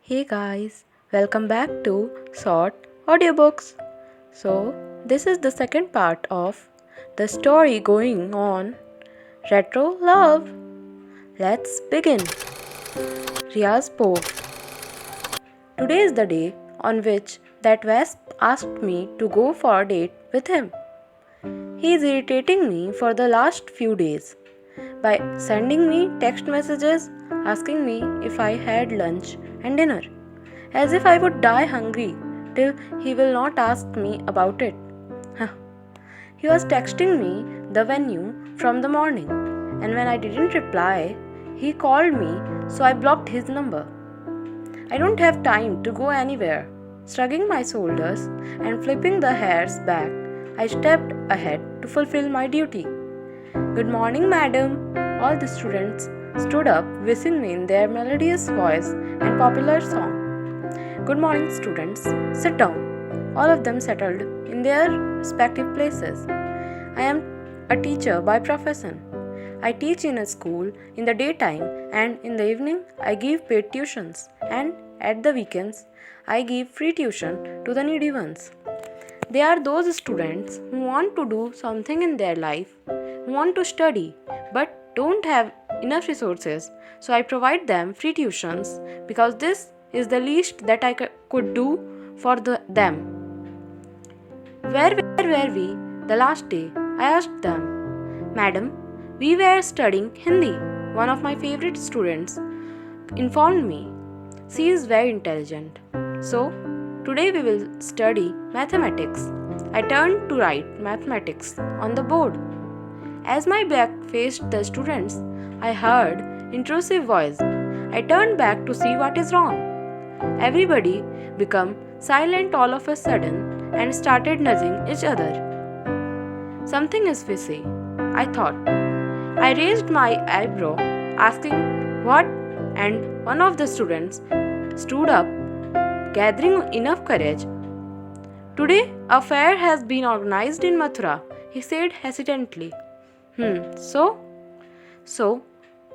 Hey guys, welcome back to Short Audiobooks. So, this is the second part of the story going on Retro Love. Let's begin. Ria spoke. Today is the day on which that wasp asked me to go for a date with him. He is irritating me for the last few days by sending me text messages asking me if I had lunch and dinner, as if I would die hungry till he will not ask me about it. He was texting me the venue from the morning, and when I didn't reply, he called me, so I blocked his number. I don't have time to go anywhere. Shrugging my shoulders and flipping the hairs back, I stepped ahead to fulfill my duty. Good morning, madam. All the students stood up, whistling in their melodious voice and popular song. Good morning, students. Sit down. All of them settled in their respective places. I am a teacher by profession. I teach in a school in the daytime, and in the evening I give paid tuitions, and at the weekends I give free tuition to the needy ones. They are those students who want to do something in their life, who want to study but don't have enough resources, so I provide them free tuitions because this is the least that I could do for them. Where were we the last day? I asked them. Madam, we were studying Hindi. One of my favorite students informed me. She is very intelligent. So, today we will study mathematics. I turned to write mathematics on the board. As my back faced the students, I heard intrusive voice. I turned back to see what is wrong. Everybody became silent all of a sudden and started nudging each other. Something is fishy, I thought. I raised my eyebrow, asking what, and one of the students stood up, gathering enough courage. Today, a fair has been organized in Mathura, he said hesitantly. So,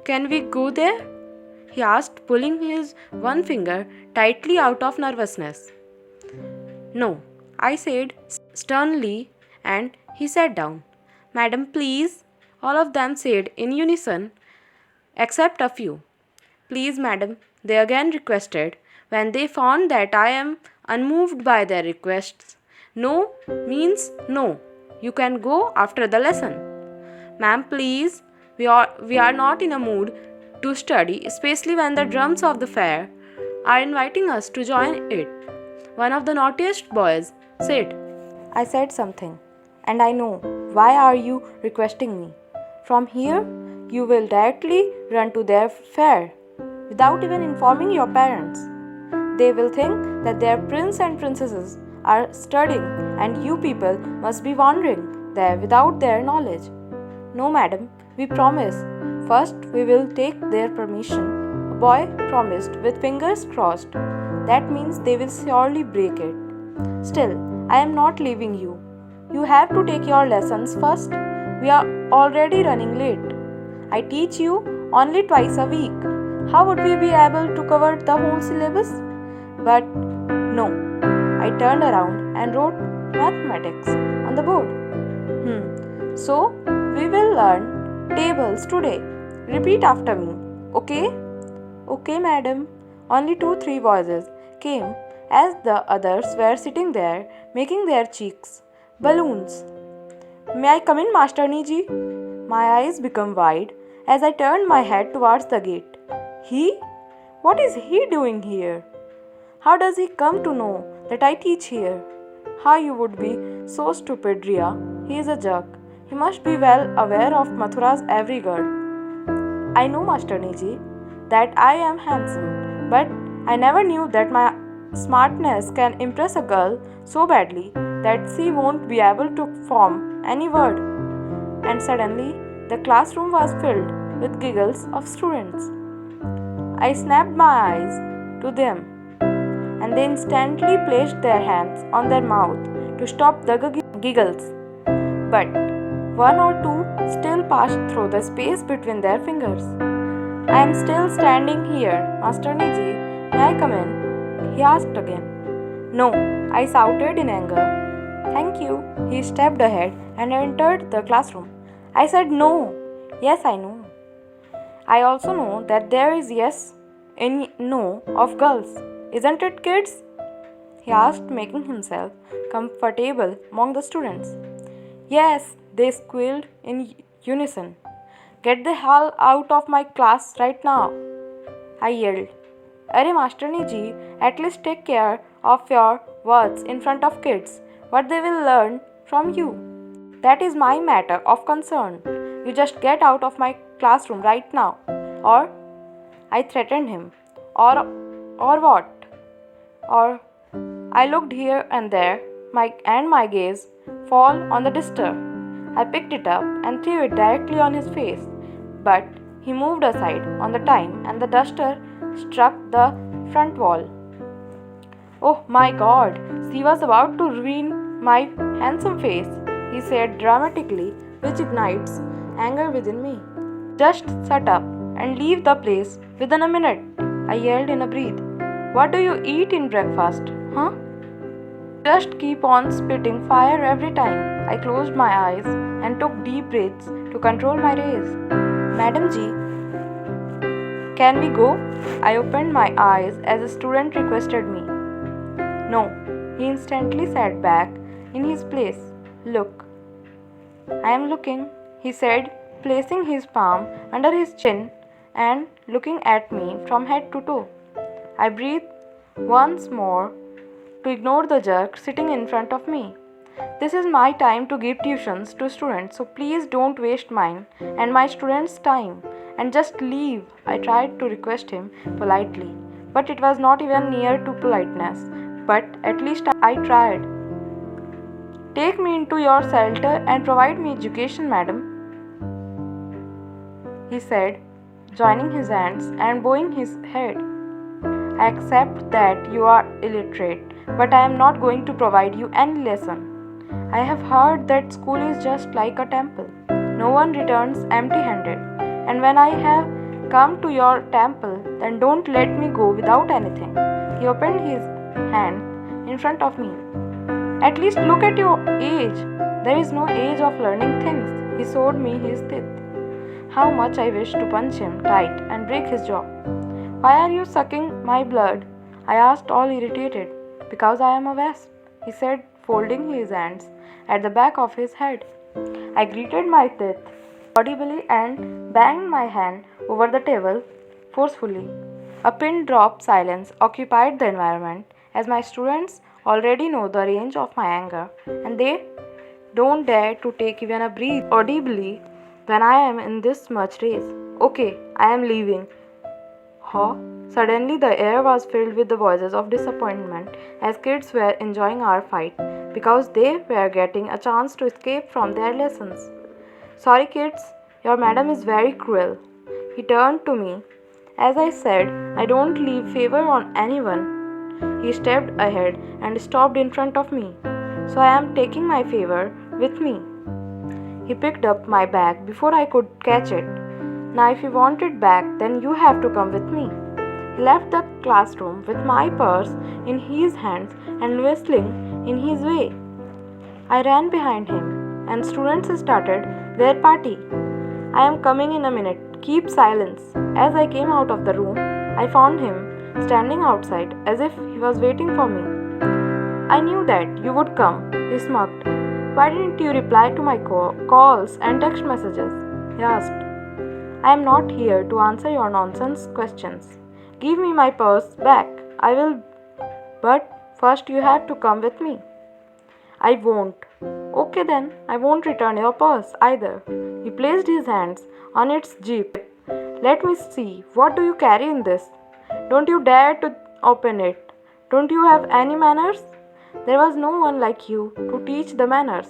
can we go there? He asked, pulling his one finger tightly out of nervousness. No, I said sternly, and he sat down. Madam, please, all of them said in unison, except a few. Please, madam, they again requested, when they found that I am unmoved by their requests. No means no. You can go after the lesson. Ma'am, please, we are not in a mood to study, especially when the drums of the fair are inviting us to join it. One of the naughtiest boys said. I said something, and I know. Why are you requesting me? From here, you will directly run to their fair without even informing your parents. They will think that their prince and princesses are studying, and you people must be wandering there without their knowledge. No, madam, we promise. First, we will take their permission. A boy promised with fingers crossed. That means they will surely break it. Still, I am not leaving you. You have to take your lessons first. We are already running late. I teach you only twice a week. How would we be able to cover the whole syllabus? But no. I turned around and wrote mathematics on the board. So, we will learn tables today. Repeat after me. Okay? Okay, madam. Only 2-3 voices came as the others were sitting there, making their cheeks balloons. May I come in, Masterni ji? My eyes became wide as I turned my head towards the gate. He? What is he doing here? How does he come to know that I teach here? How you would be so stupid, Ria. He is a jerk. He must be well aware of Mathura's every girl. I know, Masterni ji, that I am handsome, but I never knew that my smartness can impress a girl so badly that she won't be able to form any word. And suddenly, the classroom was filled with giggles of students. I snapped my eyes to them, and they instantly placed their hands on their mouth to stop the giggles. But one or two still passed through the space between their fingers. I am still standing here, Masterni ji. May I come in? he asked again. No, I shouted in anger. Thank you. He stepped ahead and entered the classroom. I said no. Yes, I know. I also know that there is yes in no of girls. Isn't it, kids? He asked, making himself comfortable among the students. Yes, they squealed in unison. Get the hell out of my class right now, I yelled. Arey Masterni ji, at least take care of your words in front of kids, what they will learn from you. That is my matter of concern. You just get out of my classroom right now. Or, I threatened him. Or what? Or, I looked here and there, my gaze fall on the duster. I picked it up and threw it directly on his face, but he moved aside on the time and the duster struck the front wall. Oh my God, she was about to ruin my handsome face, he said dramatically, which ignites anger within me. Just shut up and leave the place within a minute, I yelled in a breath. What do you eat in breakfast, huh? Just keep on spitting fire every time. I closed my eyes and took deep breaths to control my rage. Madam Ji, can we go? I opened my eyes as a student requested me. No, he instantly sat back in his place. Look. I am looking, he said, placing his palm under his chin and looking at me from head to toe. I breathed once more to ignore the jerk sitting in front of me. This is my time to give tuitions to students, so please don't waste mine and my students' time and just leave. I tried to request him politely, but it was not even near to politeness. But at least I tried. Take me into your shelter and provide me education, madam, he said, joining his hands and bowing his head. I accept that you are illiterate, but I am not going to provide you any lesson. I have heard that school is just like a temple. No one returns empty-handed. And when I have come to your temple, then don't let me go without anything. He opened his hand in front of me. At least look at your age. There is no age of learning things. He showed me his teeth. How much I wished to punch him tight and break his jaw. Why are you sucking my blood? I asked, all irritated. Because I am a wasp, he said, folding his hands at the back of his head. I gritted my teeth audibly and banged my hand over the table forcefully. A pin drop silence occupied the environment, as my students already know the range of my anger and they don't dare to take even a breath audibly when I am in this much rage. Okay, I am leaving. Huh? Suddenly the air was filled with the voices of disappointment as kids were enjoying our fight because they were getting a chance to escape from their lessons. Sorry kids, your madam is very cruel. He turned to me. As I said, I don't leave favor on anyone. He stepped ahead and stopped in front of me. So I am taking my favor with me. He picked up my bag before I could catch it. Now if you want it back, then you have to come with me. He left the classroom with my purse in his hands and whistling in his way. I ran behind him and students started their party. I am coming in a minute. Keep silence. As I came out of the room, I found him standing outside as if he was waiting for me. I knew that you would come, he smirked. Why didn't you reply to my calls and text messages? He asked. I am not here to answer your nonsense questions. Give me my purse back. I will, but first you have to come with me. I won't. Okay then, I won't return your purse either. He placed his hands on its jeep. Let me see, what do you carry in this? Don't you dare to open it. Don't you have any manners? There was no one like you to teach the manners.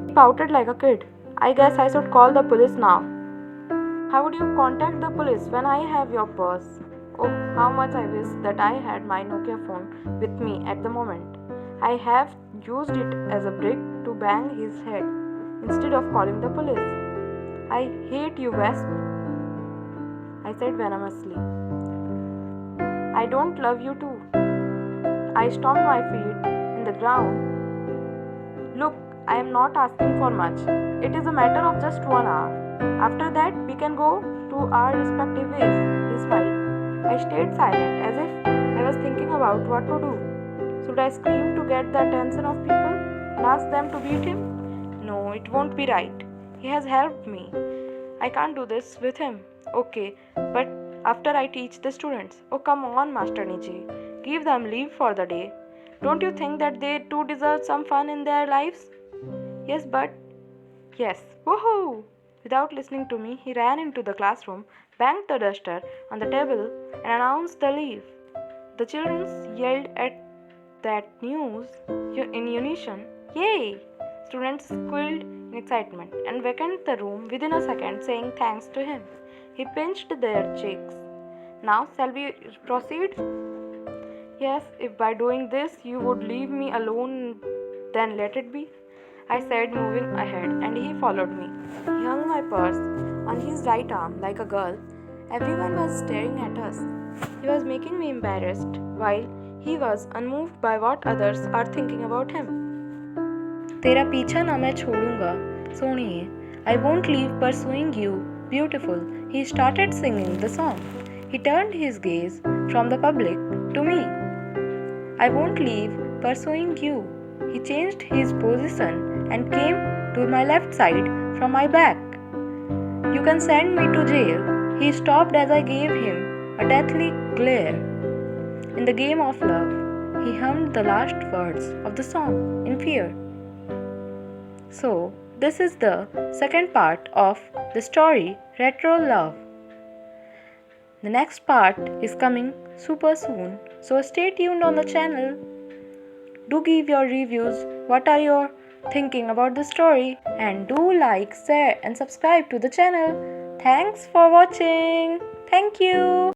He pouted like a kid. I guess I should call the police now. How would you contact the police when I have your purse? Oh, how much I wish that I had my Nokia phone with me at the moment. I have used it as a brick to bang his head instead of calling the police. I hate you, Wasp, I said venomously. I don't love you too. I stomped my feet in the ground. Look, I am not asking for much. It is a matter of just 1 hour. After that, we can go to our respective ways. He smiled. I stayed silent as if I was thinking about what to do. Should I scream to get the attention of people and ask them to beat him? No, it won't be right. He has helped me. I can't do this with him. Okay, but after I teach the students. Oh, come on, Master Niji. Give them leave for the day. Don't you think that they too deserve some fun in their lives? Yes, but. Yes, woohoo! Without listening to me, he ran into the classroom, banged the duster on the table, and announced the leave. The children yelled at that news in unison. Yay! Students squealed in excitement and vacated the room within a second, saying thanks to him. He pinched their cheeks. Now, shall we proceed? Yes, if by doing this you would leave me alone, then let it be, I said, moving ahead, and he followed me. He hung my purse on his right arm like a girl. Everyone was staring at us. He was making me embarrassed, while he was unmoved by what others are thinking about him. तेरा पीछा ना मैं छोड़ूंगा, सोनिए. I won't leave pursuing you, beautiful. He started singing the song. He turned his gaze from the public to me. I won't leave pursuing you. He changed his position and came to my left side from my back. You can send me to jail. He stopped as I gave him a deathly glare. In the game of love, he hummed the last words of the song in fear. So, this is the second part of the story Retro Love. The next part is coming super soon, so stay tuned on the channel. Do give your reviews, what are you thinking about the story, and do like, share and subscribe to the channel. Thanks for watching. Thank you.